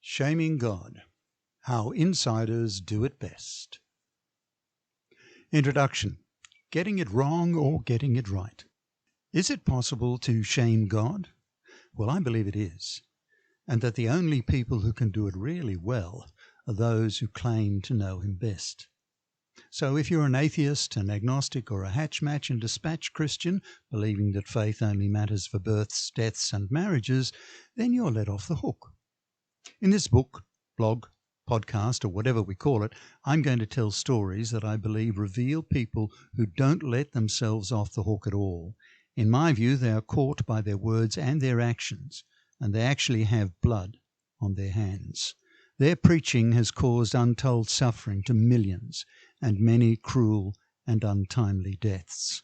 Shaming God, How Insiders Do It Best. Introduction. Getting it wrong or getting it right. Is it possible to shame God? Well, I believe it is, and that the only people who can do it really well are those who claim to know him best. So if you're an atheist, an agnostic, or a hatch-match and dispatch Christian, believing that faith only matters for births, deaths, and marriages, then you're let off the hook. In this book, blog, podcast, or whatever we call it, I'm going to tell stories that I believe reveal people who don't let themselves off the hook at all. In my view, they are caught by their words and their actions, and they actually have blood on their hands. Their preaching has caused untold suffering to millions and many cruel and untimely deaths.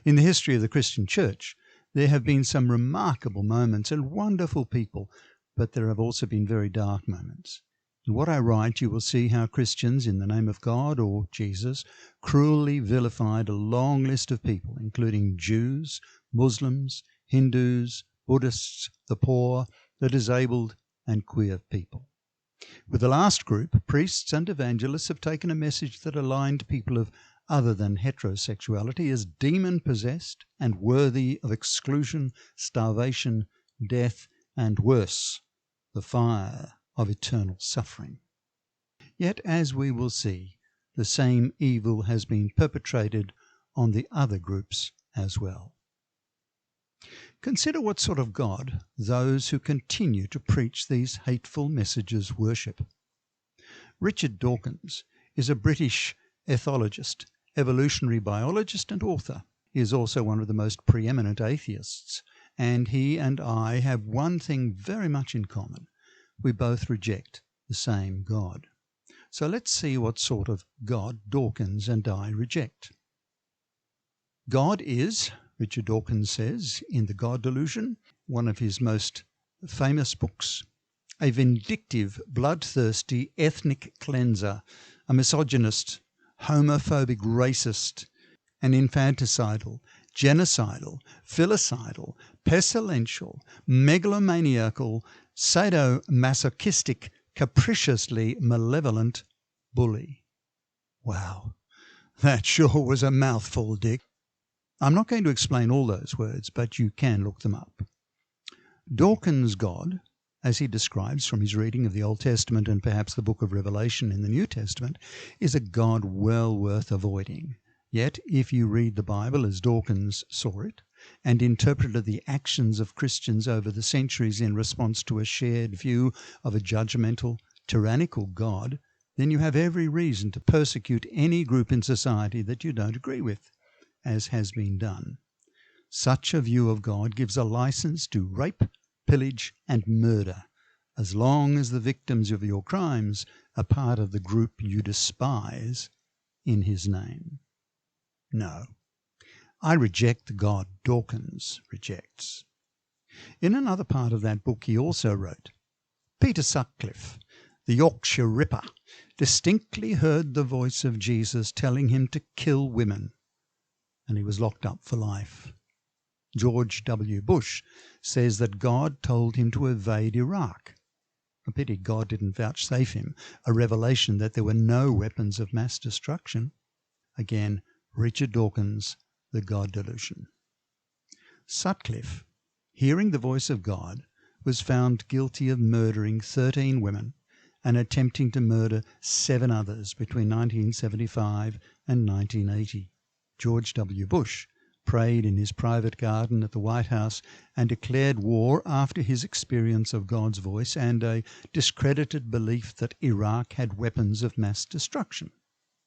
In the history of the Christian Church, there have been some remarkable moments and wonderful people, but there have also been very dark moments. In what I write, you will see how Christians, in the name of God or Jesus, cruelly vilified a long list of people, including Jews, Muslims, Hindus, Buddhists, the poor, the disabled, and queer people. With the last group, priests and evangelists have taken a message that aligned people of other than heterosexuality as demon-possessed and worthy of exclusion, starvation, death, and worse, the fire of eternal suffering. Yet, as we will see, the same evil has been perpetrated on the other groups as well. Consider what sort of God those who continue to preach these hateful messages worship. Richard Dawkins is a British ethologist, evolutionary biologist and author. He is also one of the most preeminent atheists, and he and I have one thing very much in common. We both reject the same God. So let's see what sort of God Dawkins and I reject. God is, Richard Dawkins says in the God Delusion, one of his most famous books, a vindictive, bloodthirsty ethnic cleanser, a misogynist, homophobic racist, an infanticidal, genocidal, filicidal, pestilential, megalomaniacal, sadomasochistic, capriciously malevolent bully. Wow, that sure was a mouthful, Dick. I'm not going to explain all those words, but you can look them up. Dawkins' God, as he describes from his reading of the Old Testament and perhaps the book of Revelation in the New Testament, is a God well worth avoiding. Yet, if you read the Bible as Dawkins saw it, and interpreted the actions of Christians over the centuries in response to a shared view of a judgmental, tyrannical God, then you have every reason to persecute any group in society that you don't agree with, as has been done. Such a view of God gives a license to rape, pillage, and murder, as long as the victims of your crimes are part of the group you despise in his name. No, I reject the God Dawkins rejects. In another part of that book he also wrote, Peter Sutcliffe, the Yorkshire Ripper, distinctly heard the voice of Jesus telling him to kill women, and he was locked up for life. George W. Bush says that God told him to evade Iraq. A pity God didn't vouchsafe him a revelation that there were no weapons of mass destruction. Again, Richard Dawkins, the God Delusion. Sutcliffe, hearing the voice of God, was found guilty of murdering 13 women and attempting to murder 7 others between 1975 and 1980. George W. Bush prayed in his private garden at the White House and declared war after his experience of God's voice and a discredited belief that Iraq had weapons of mass destruction.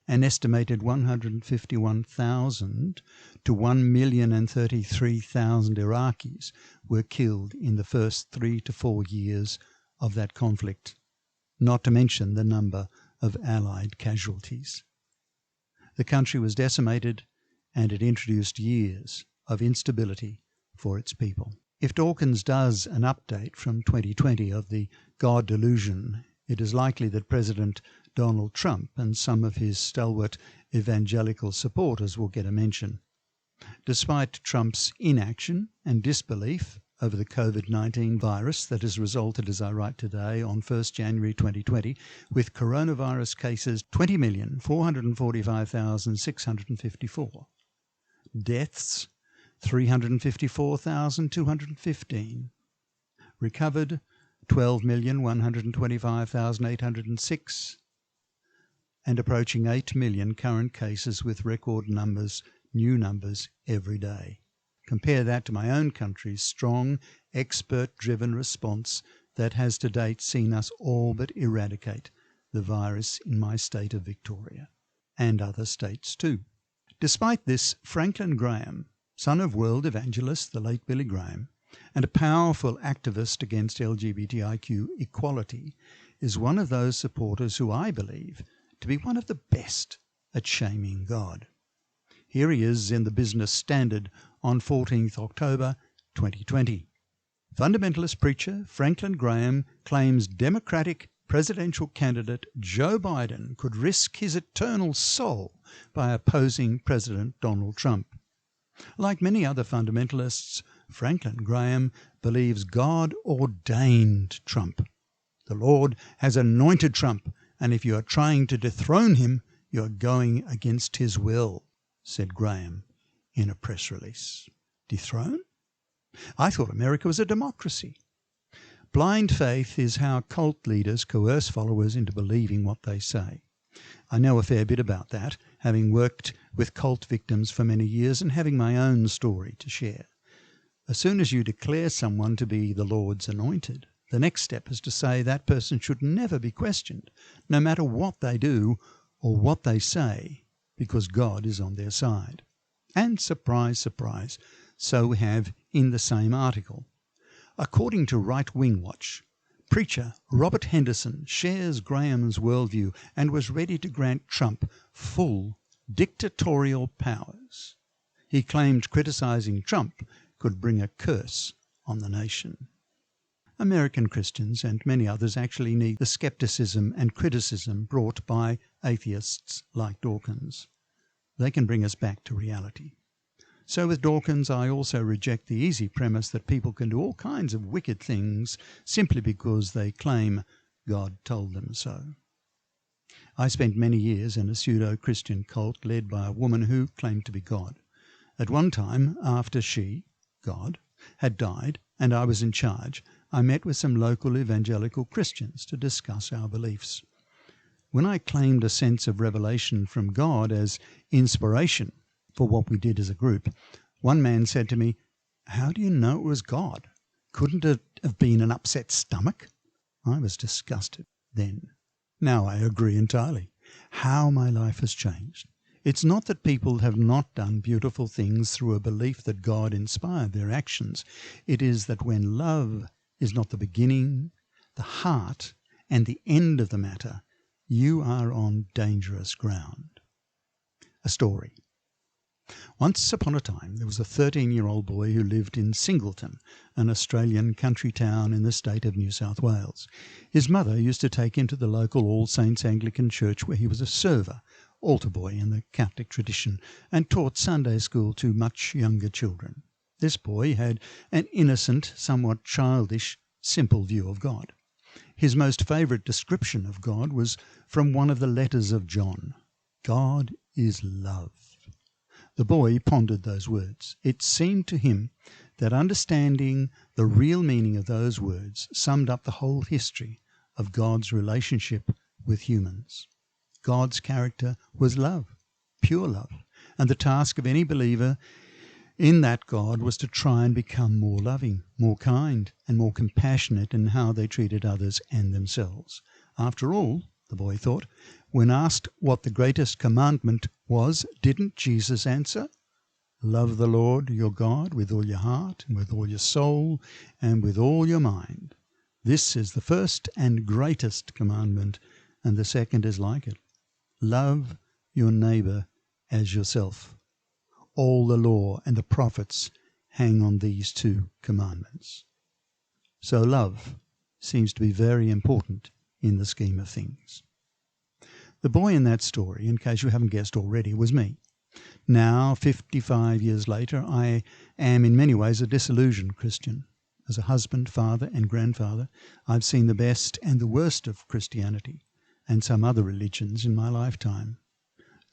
An estimated 151,000 to 1,033,000 Iraqis were killed in the first 3 to 4 years of that conflict, not to mention the number of Allied casualties. The country was decimated, and it introduced years of instability for its people. If Dawkins does an update from 2020 of the God Delusion, it is likely that President Donald Trump and some of his stalwart evangelical supporters will get a mention. Despite Trump's inaction and disbelief over the COVID-19 virus that has resulted, as I write today, on 1st January 2020, with coronavirus cases 20,445,654. Deaths 354,215. Recovered 12,125,806. And approaching 8 million current cases with record numbers, new numbers every day. Compare that to my own country's strong, expert-driven response that has to date seen us all but eradicate the virus in my state of Victoria, and other states too. Despite this, Franklin Graham, son of world evangelist, the late Billy Graham, and a powerful activist against LGBTIQ equality, is one of those supporters who I believe to be one of the best at shaming God. Here he is in the Business Standard on 14th October 2020. Fundamentalist preacher Franklin Graham claims Democratic presidential candidate Joe Biden could risk his eternal soul by opposing President Donald Trump. Like many other fundamentalists, Franklin Graham believes God ordained Trump. The Lord has anointed Trump, and if you are trying to dethrone him, you are going against his will, said Graham in a press release. Dethrone? I thought America was a democracy. Blind faith is how cult leaders coerce followers into believing what they say. I know a fair bit about that, having worked with cult victims for many years and having my own story to share. As soon as you declare someone to be the Lord's anointed, the next step is to say that person should never be questioned, no matter what they do or what they say, because God is on their side. And surprise, surprise, so we have in the same article. According to Right Wing Watch, preacher Robert Henderson shares Graham's worldview and was ready to grant Trump full dictatorial powers. He claimed criticizing Trump could bring a curse on the nation. American Christians and many others actually need the skepticism and criticism brought by atheists like Dawkins. They can bring us back to reality. So with Dawkins, I also reject the easy premise that people can do all kinds of wicked things simply because they claim God told them so. I spent many years in a pseudo-Christian cult led by a woman who claimed to be God. At one time, after she, God, had died and I was in charge, I met with some local evangelical Christians to discuss our beliefs. When I claimed a sense of revelation from God as inspiration for what we did as a group, one man said to me, "How do you know it was God? Couldn't it have been an upset stomach?" I was disgusted then. Now I agree entirely. How my life has changed. It's not that people have not done beautiful things through a belief that God inspired their actions. It is that when love is not the beginning, the heart, and the end of the matter, you are on dangerous ground. A story. Once upon a time, there was a 13-year-old boy who lived in Singleton, an Australian country town in the state of New South Wales. His mother used to take him to the local All Saints Anglican Church where he was a server, altar boy in the Catholic tradition, and taught Sunday school to much younger children. This boy had an innocent, somewhat childish, simple view of God. His most favourite description of God was from one of the letters of John. God is love. The boy pondered those words. It seemed to him that understanding the real meaning of those words summed up the whole history of God's relationship with humans. God's character was love, pure love, and the task of any believer in that God was to try and become more loving, more kind, and more compassionate in how they treated others and themselves. After all, the boy thought, when asked what the greatest commandment was, didn't Jesus answer, "Love the Lord your God with all your heart and with all your soul and with all your mind. This is the first and greatest commandment, and the second is like it. Love your neighbour as yourself. All the law and the prophets hang on these two commandments." So love seems to be very important in the scheme of things. The boy in that story, in case you haven't guessed already, was me. Now, 55 years later, I am in many ways a disillusioned Christian. As a husband, father and grandfather, I've seen the best and the worst of Christianity and some other religions in my lifetime.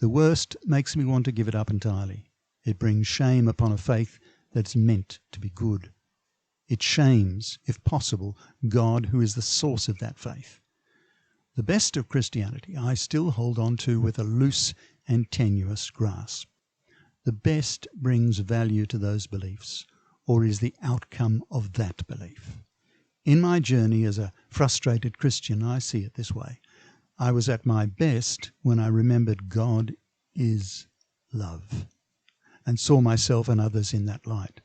The worst makes me want to give it up entirely. It brings shame upon a faith that's meant to be good. It shames, if possible, God, who is the source of that faith. The best of Christianity I still hold on to with a loose and tenuous grasp. The best brings value to those beliefs, or is the outcome of that belief. In my journey as a frustrated Christian, I see it this way. I was at my best when I remembered God is love and saw myself and others in that light.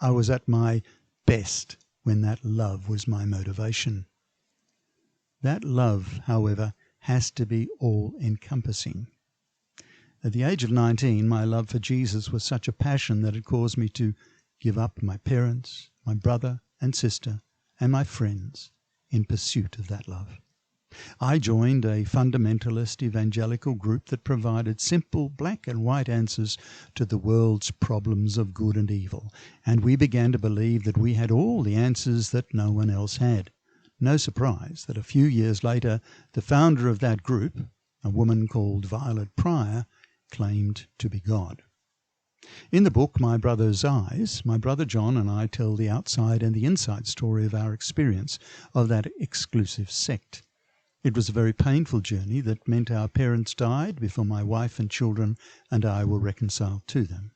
I was at my best when that love was my motivation. That love, however, has to be all-encompassing. At the age of 19, my love for Jesus was such a passion that it caused me to give up my parents, my brother and sister, and my friends in pursuit of that love. I joined a fundamentalist evangelical group that provided simple black and white answers to the world's problems of good and evil, and we began to believe that we had all the answers that no one else had. No surprise that a few years later, the founder of that group, a woman called Violet Pryor, claimed to be God. In the book My Brother's Eyes, my brother John and I tell the outside and the inside story of our experience of that exclusive sect. It was a very painful journey that meant our parents died before my wife and children and I were reconciled to them.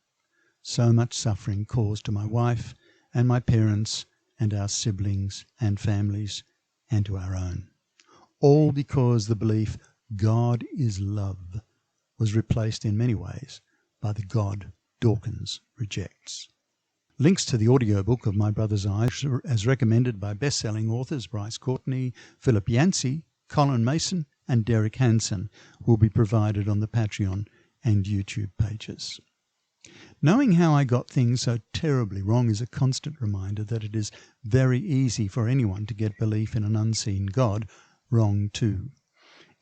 So much suffering caused to my wife and my parents and our siblings and families and to our own. All because the belief God is love was replaced in many ways by the God Dawkins rejects. Links to the audiobook of My Brother's Eyes, as recommended by best-selling authors Bryce Courtney, Philip Yancey, Colin Mason and Derek Hansen, will be provided on the Patreon and YouTube pages. Knowing how I got things so terribly wrong is a constant reminder that it is very easy for anyone to get belief in an unseen God wrong too.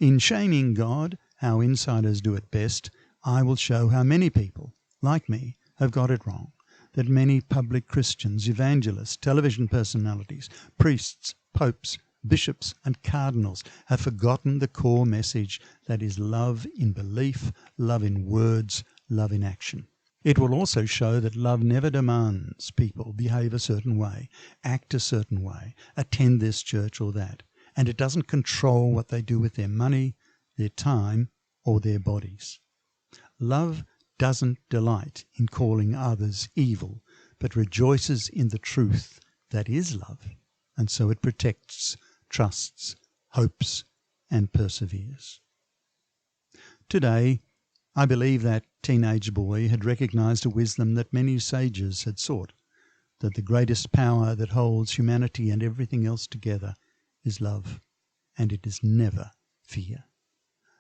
In Shaming God, How Insiders Do It Best, I will show how many people, like me, have got it wrong, that many public Christians, evangelists, television personalities, priests, popes, bishops and cardinals have forgotten the core message that is love in belief, love in words, love in action. It will also show that love never demands people behave a certain way, act a certain way, attend this church or that, and it doesn't control what they do with their money, their time, or their bodies. Love doesn't delight in calling others evil, but rejoices in the truth that is love, and so it protects, trusts, hopes, and perseveres. Today, I believe that teenage boy had recognized a wisdom that many sages had sought, that the greatest power that holds humanity and everything else together is love, and it is never fear,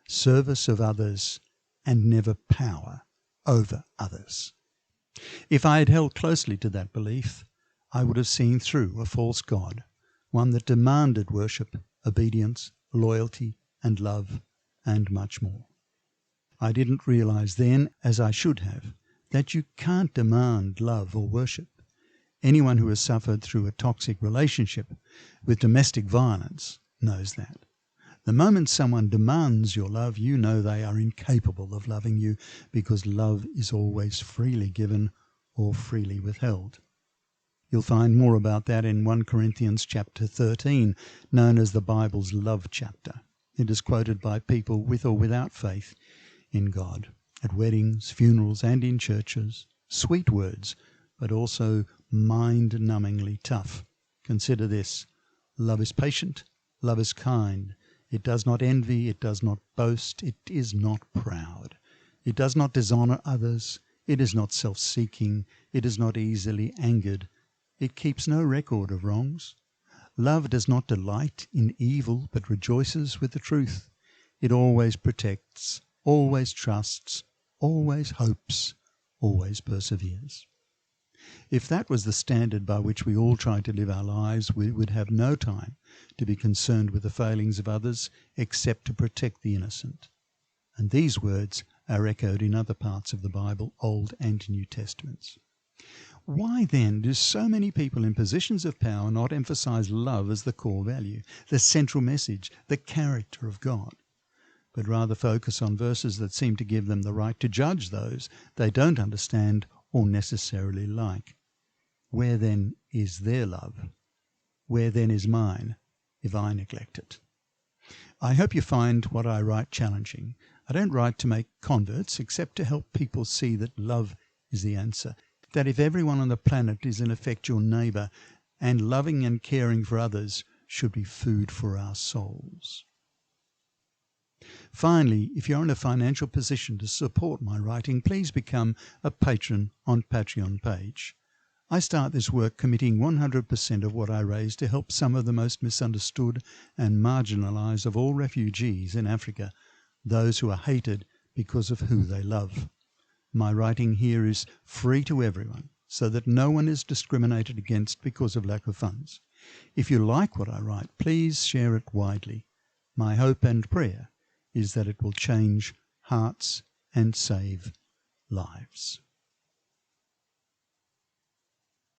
service of others, and never power over others. If I had held closely to that belief, I would have seen through a false God, one that demanded worship, obedience, loyalty, and love, and much more. I didn't realize then, as I should have, that you can't demand love or worship. Anyone who has suffered through a toxic relationship with domestic violence knows that. The moment someone demands your love, you know they are incapable of loving you, because love is always freely given or freely withheld. You'll find more about that in 1 Corinthians chapter 13, known as the Bible's love chapter. It is quoted by people with or without faith in God, at weddings, funerals, and in churches. Sweet words, but also mind-numbingly tough. Consider this: love is patient, love is kind. It does not envy, it does not boast, it is not proud. It does not dishonor others, it is not self-seeking, it is not easily angered. It keeps no record of wrongs. Love does not delight in evil, but rejoices with the truth. It always protects, always trusts, always hopes, always perseveres. If that was the standard by which we all try to live our lives, we would have no time to be concerned with the failings of others except to protect the innocent. And these words are echoed in other parts of the Bible, Old and New Testaments. Why then do so many people in positions of power not emphasize love as the core value, the central message, the character of God, but rather focus on verses that seem to give them the right to judge those they don't understand or necessarily like? Where then is their love? Where then is mine if I neglect it? I hope you find what I write challenging. I don't write to make converts, except to help people see that love is the answer. That if everyone on the planet is in effect your neighbour, and loving and caring for others should be food for our souls. Finally, if you're in a financial position to support my writing, please become a patron on Patreon page. I start this work committing 100% of what I raise to help some of the most misunderstood and marginalised of all refugees in Africa, those who are hated because of who they love. My writing here is free to everyone, so that no one is discriminated against because of lack of funds. If you like what I write, please share it widely. My hope and prayer is that it will change hearts and save lives.